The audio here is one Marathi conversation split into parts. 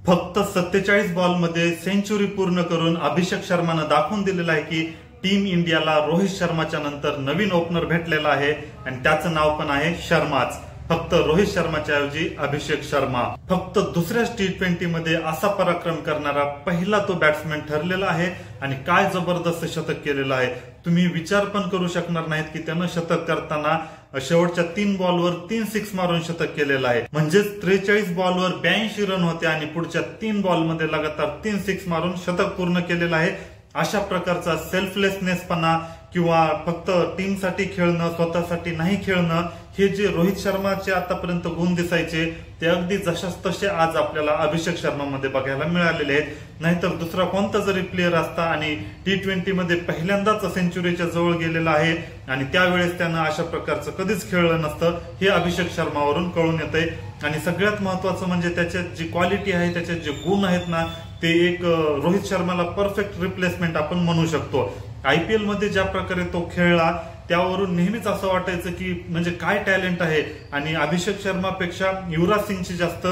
फक्त 47 बॉलमध्ये सेंचुरी पूर्ण करून अभिषेक शर्मानं दाखवून दिलेलं आहे की टीम इंडियाला रोहित शर्माच्या नंतर नवीन ओपनर भेटलेला आहे आणि त्याचं नाव पण आहे शर्माच. फक्त रोहित शर्माच्या ऐवजी अभिषेक शर्मा. फक्त दुसऱ्याच T20 मध्ये असा पराक्रम करणारा पहिला तो बॅट्समॅन ठरलेला आहे आणि काय जबरदस्त शतक केलेलं आहे. तुम्ही विचार पण करू शकणार नाहीत की त्यानं शतक करताना शेवटच्या 3 बॉलवर 3 सिक्स मारून शतक केलेलं आहे. म्हणजेच 43 बॉलवर 82 रन होते आणि पुढच्या 3 बॉलमध्ये लगातार 3 सिक्स मारून शतक पूर्ण केलेलं आहे. अशा प्रकारचा सेल्फलेसनेसपणा किंवा फक्त टीमसाठी खेळणं, स्वतःसाठी नाही खेळणं, हे जे रोहित शर्माचे आतापर्यंत गुण दिसायचे ते अगदी जशाच तसे आज आपल्याला अभिषेक शर्मामध्ये बघायला मिळालेले आहेत. नाहीतर दुसरा कोणता जरी प्लेअर असता आणि T20 मध्ये पहिल्यांदाच सेंचुरीच्या जवळ गेलेला आहे आणि त्यावेळेस त्यानं अशा प्रकारचं कधीच खेळलं नसतं, हे अभिषेक शर्मावरून कळून येतंय. आणि सगळ्यात महत्वाचं म्हणजे त्याच्यात जी क्वालिटी आहे, त्याच्यात जे गुण आहेत ना, ते एक रोहित शर्माला परफेक्ट रिप्लेसमेंट आपण म्हणू शकतो. IPL मध्ये ज्या प्रकारे तो खेळला त्यावरून नेहमीच असं वाटायचं की म्हणजे काय टॅलेंट आहे. आणि अभिषेक शर्मापेक्षा युवराज सिंगची जास्त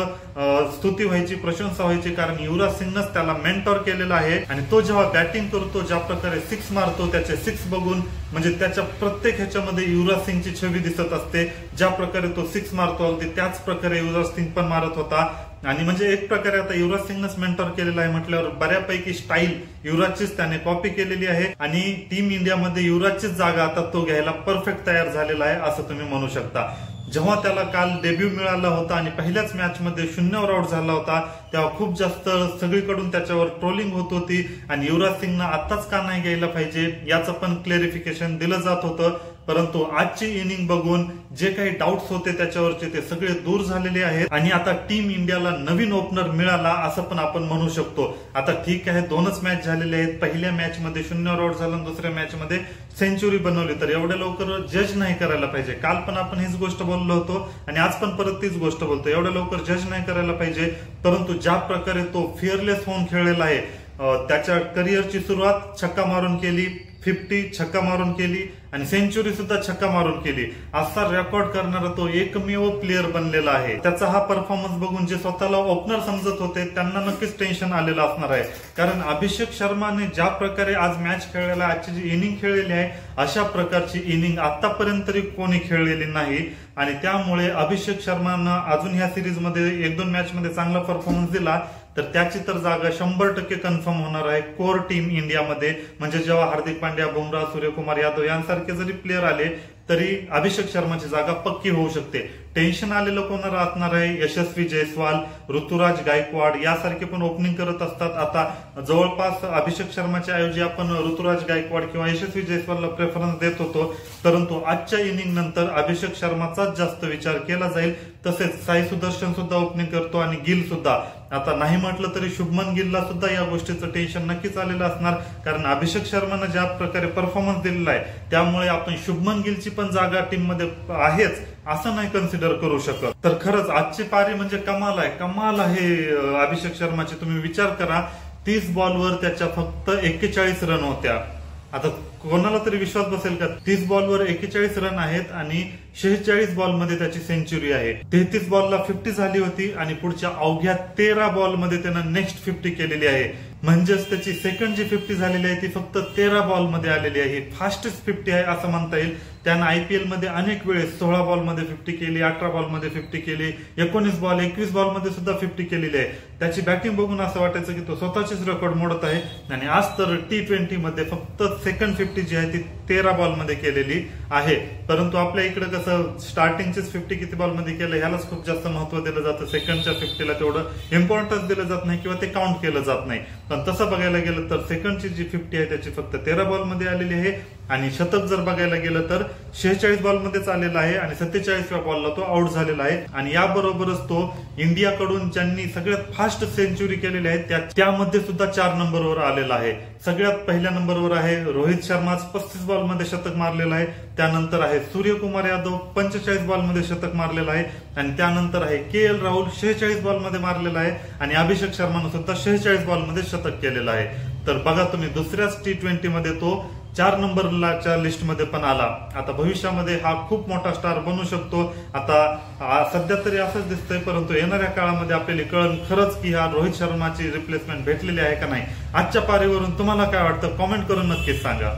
स्तुती व्हायची, प्रशंसा व्हायची, कारण युवराज सिंगनंच त्याला मेंटॉर केलेला आहे. आणि तो जेव्हा बॅटिंग करतो, ज्या प्रकारे सिक्स मारतो, त्याचे सिक्स बघून म्हणजे त्याच्या प्रत्येक ह्याच्यामध्ये युवराज सिंगची छवी दिसत असते. ज्या प्रकारे तो सिक्स मारतो अगदी त्याच प्रकारे युवराज सिंग पण मारत होता. आणि म्हणजे एक प्रकारे आता युवराज सिंगनंच मेंटॉर केलेला आहे म्हटल्यावर बऱ्यापैकी स्टाईल युवराजचीच त्याने कॉपी केलेली आहे आणि टीम इंडियामध्ये युवराजचीच जागा आता तो घ्यायला परफेक्ट तयार झालेला आहे असं तुम्ही म्हणू शकता. जेव्हा त्याला काल डेब्यू मिळाला होता आणि पहिल्याच मॅच मध्ये 0वर आउट झाला होता, तेव्हा खूप जास्त सगळीकडून त्याच्यावर ट्रोलिंग होत होती आणि युवराज सिंगनं आताच का नाही घ्यायला पाहिजे याचं पण क्लेरिफिकेशन दिलं जात होतं. परंतु आजची इनिंग बघून जे काही डाऊट्स होते त्याच्यावरचे ते सगळे दूर झालेले आहेत आणि आता टीम इंडियाला नवीन ओपनर मिळाला असं पण आपण म्हणू शकतो. आता ठीक आहे, 2च मॅच झालेले आहेत. पहिल्या मॅच मध्ये 0वर आउट झाला आणि दुसऱ्या मॅच मध्ये सेंचुरी बनवली, तर एवढ्या लवकर जज नाही करायला पाहिजे. काल पण आपण हीच गोष्ट बोललो होतो आणि आज पण परत तीच गोष्ट बोलतो, एवढ्या लवकर जज नाही करायला पाहिजे. परंतु ज्या प्रकारे तो फिअरलेस होऊन खेळलेला आहे, त्याच्या करिअरची सुरुवात छक्का मारून केली, 50 छक्का मारून केली आणि सेंचुरी सुद्धा छक्का मारून केली, असा रेकॉर्ड करणारा तो एकमेव प्लेअर बनलेला आहे. त्याचा हा परफॉर्मन्स बघून जे स्वतःला ओपनर समजत होते त्यांना नक्कीच टेन्शन आलेलं असणार आहे. कारण अभिषेक शर्माने ज्या प्रकारे आज मॅच खेळलेला, आजची जी इनिंग खेळलेली आहे, अशा प्रकारची इनिंग आतापर्यंत तरी कोणी खेळलेली नाही. आणि त्यामुळे अभिषेक शर्मानं अजून ह्या सिरीजमध्ये 1-2 मॅच मध्ये चांगला परफॉर्मन्स दिला तर त्याची तर जागा 100% कन्फर्म होणार आहे कोर टीम इंडियामध्ये. म्हणजे जेव्हा हार्दिक पांड्या, बुमराह, सूर्यकुमार यादव यांसारखे जरी प्लेअर आले तरी अभिषेक शर्माची जागा पक्की होऊ शकते. टेन्शन आलेलं कोणाला असणार आहे, यशस्वी जयस्वाल, ऋतुराज गायकवाड यासारखे पण ओपनिंग करत असतात. आता जवळपास अभिषेक शर्माच्या ऐवजी आपण ऋतुराज गायकवाड किंवा यशस्वी जयस्वालला प्रेफरन्स देत होतो, परंतु आजच्या इनिंग नंतर अभिषेक शर्माचाच जास्त विचार केला जाईल. तसेच साई सुदर्शन सुद्धा ओपनिंग करतो आणि गिल सुद्धा. आता नाही म्हटलं तरी शुभमन गिलला सुद्धा या गोष्टीचं टेन्शन नक्कीच आलेलं असणार, कारण अभिषेक शर्मानं ज्या प्रकारे परफॉर्मन्स दिलेला आहे त्यामुळे आपण शुभमन गिलची पण जागा टीम मध्ये आहेच असं नाही कन्सिडर करू शकत. तर खरंच आजची पारी म्हणजे कमाल आहे, कमाल आहे अभिषेक शर्माची. तुम्ही विचार करा, 30 बॉलवर त्याच्या फक्त 41 रन होत्या. आता कोणाला तरी विश्वास बसेल का, 30 बॉलवर 41 रन आहेत आणि 46 बॉलमध्ये त्याची सेंचुरी आहे. 33 बॉलला 50 झाली होती आणि पुढच्या अवघ्या 13 बॉलमध्ये त्यानं नेक्स्ट 50 केलेली आहे. म्हणजेच त्याची सेकंड जी 50 झालेली आहे ती फक्त 13 बॉलमध्ये आलेली आहे. फास्टेस्ट 50 आहे असं म्हणता येईल. त्यानं IPL मध्ये अनेक वेळेस 16 बॉलमध्ये 50 केली, 18 बॉलमध्ये 50 केली, 19 बॉल 21 बॉलमध्ये सुद्धा 50 केलेली आहे. त्याची बॅटिंग बघून असं वाटायचं की तो स्वतःचीच रेकॉर्ड मोडत आहे. आणि आज तर T20 मध्ये फक्त सेकंड 50 जी आहे ती 13 बॉलमध्ये केलेली आहे. परंतु आपल्या इकडे कसं स्टार्टिंगचीच 50 किती बॉलमध्ये केलं ह्यालाच खूप जास्त महत्व दिलं जातं, सेकंडच्या 50ला तेवढं इम्पॉर्टन्स दिलं जात नाही किंवा ते काउंट केलं जात नाही. पण तसं बघायला गेलं तर सेकंडची जी 50 आहे त्याची फक्त 13 बॉलमध्ये आलेली आहे आणि शतक जर बघायला गेलं तर 46 बॉलमध्येच आलेला आहे आणि 47व्या बॉलला तो आउट झालेला आहे. आणि याबरोबरच तो इंडियाकडून ज्यांनी सगळ्यात फास्ट सेंचुरी केलेली आहे त्यामध्ये सुद्धा 4 नंबरवर आलेला आहे. सगळ्यात पहिल्या नंबरवर आहे रोहित शर्मा, 35 बॉलमध्ये शतक मारलेला आहे. त्यानंतर आहे सूर्यकुमार यादव, 45 बॉलमध्ये शतक मारलेला आहे. आणि त्यानंतर आहे KL राहुल, 46 बॉलमध्ये मारलेला आहे. आणि अभिषेक शर्मानं सुद्धा 46 बॉलमध्ये शतक केलेलं आहे. तर बघा तुम्ही, दुसऱ्याच T20 मध्ये तो 4 नंबरच्या लिस्टमध्ये पण आला. आता भविष्यामध्ये हा खूप मोठा स्टार बनू शकतो. आता सध्या तरी असंच दिसतंय, परंतु येणाऱ्या काळामध्ये आपल्याला कळण खरंच की हा रोहित शर्माची रिप्लेसमेंट भेटलेली आहे का नाही. आजच्या पारीवरून तुम्हाला काय वाटतं कॉमेंट करून नक्कीच सांगा.